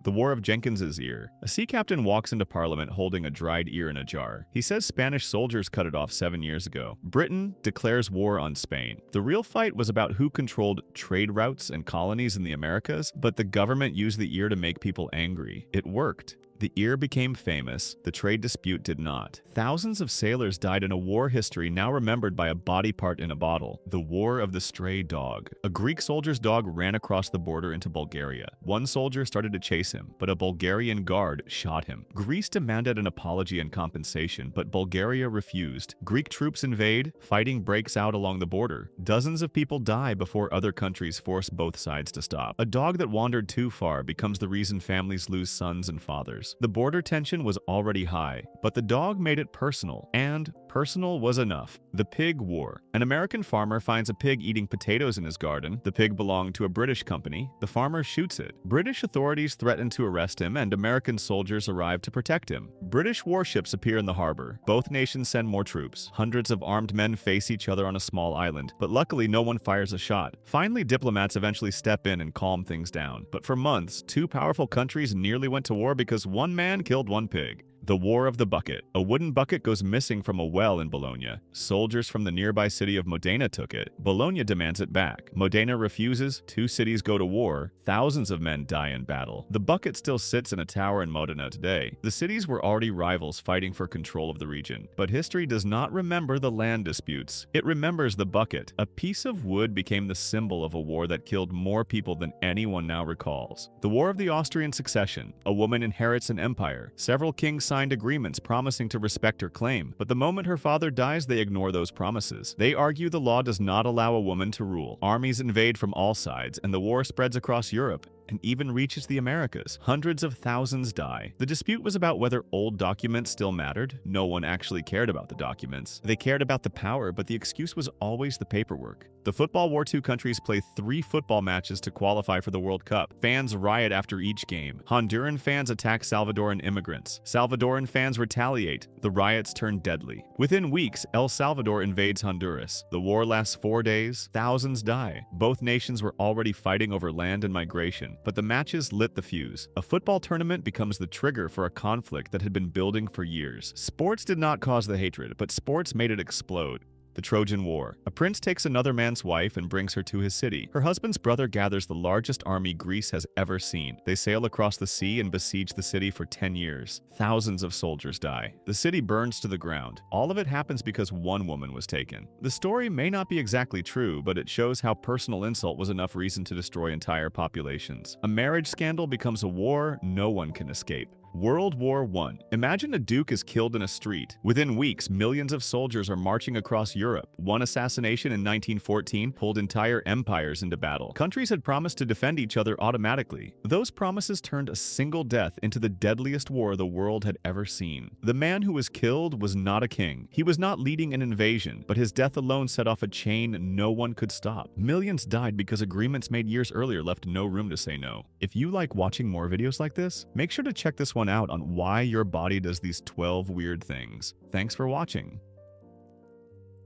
The War of Jenkins Ear. A sea captain walks into Parliament holding a dried ear in a jar. He says Spanish soldiers cut it off 7 years ago. Britain declares war on Spain. The real fight was about who controlled trade routes and colonies in the Americas, but the government used the ear to make people angry. It worked. The ear became famous, the trade dispute did not. Thousands of sailors died in a war history now remembered by a body part in a bottle. The War of the Stray Dog. A Greek soldier's dog ran across the border into Bulgaria. One soldier started to chase him, but a Bulgarian guard shot him. Greece demanded an apology and compensation, but Bulgaria refused. Greek troops invade, fighting breaks out along the border. Dozens of people die before other countries force both sides to stop. A dog that wandered too far becomes the reason families lose sons and fathers. The border tension was already high, but the dog made it personal, and personal was enough. The Pig War. An American farmer finds a pig eating potatoes in his garden. The pig belonged to a British company. The farmer shoots it. British authorities threaten to arrest him, and American soldiers arrive to protect him. British warships appear in the harbor. Both nations send more troops. Hundreds of armed men face each other on a small island, but luckily no one fires a shot. Finally, diplomats eventually step in and calm things down. But for months, two powerful countries nearly went to war because one man killed one pig. The War of the Bucket. A wooden bucket goes missing from a well in Bologna. Soldiers from the nearby city of Modena took it. Bologna demands it back. Modena refuses. Two cities go to war. Thousands of men die in battle. The bucket still sits in a tower in Modena today. The cities were already rivals fighting for control of the region. But history does not remember the land disputes. It remembers the bucket. A piece of wood became the symbol of a war that killed more people than anyone now recalls. The War of the Austrian Succession. A woman inherits an empire. Several kings signed agreements promising to respect her claim, but the moment her father dies, they ignore those promises. They argue the law does not allow a woman to rule. Armies invade from all sides, and the war spreads across Europe and even reaches the Americas. Hundreds of thousands die. The dispute was about whether old documents still mattered. No one actually cared about the documents. They cared about the power, but the excuse was always the paperwork. The football war, two countries play 3 football matches to qualify for the World Cup. Fans riot after each game. Honduran fans attack Salvadoran immigrants. Salvadoran fans retaliate. The riots turn deadly. Within weeks, El Salvador invades Honduras. The war lasts 4 days. Thousands die. Both nations were already fighting over land and migration, but the matches lit the fuse. A football tournament becomes the trigger for a conflict that had been building for years. Sports did not cause the hatred, but sports made it explode. The Trojan War. A prince takes another man's wife and brings her to his city. Her husband's brother gathers the largest army Greece has ever seen. They sail across the sea and besiege the city for 10 years. Thousands of soldiers die. The city burns to the ground. All of it happens because one woman was taken. The story may not be exactly true, but it shows how personal insult was enough reason to destroy entire populations. A marriage scandal becomes a war no one can escape. World War I. Imagine a duke is killed in a street. Within weeks, millions of soldiers are marching across Europe. One assassination in 1914 pulled entire empires into battle. Countries had promised to defend each other automatically. Those promises turned a single death into the deadliest war the world had ever seen. The man who was killed was not a king. He was not leading an invasion, but his death alone set off a chain no one could stop. Millions died because agreements made years earlier left no room to say no. If you like watching more videos like this, make sure to check this one out on why your body does these 12 weird things. Thanks for watching.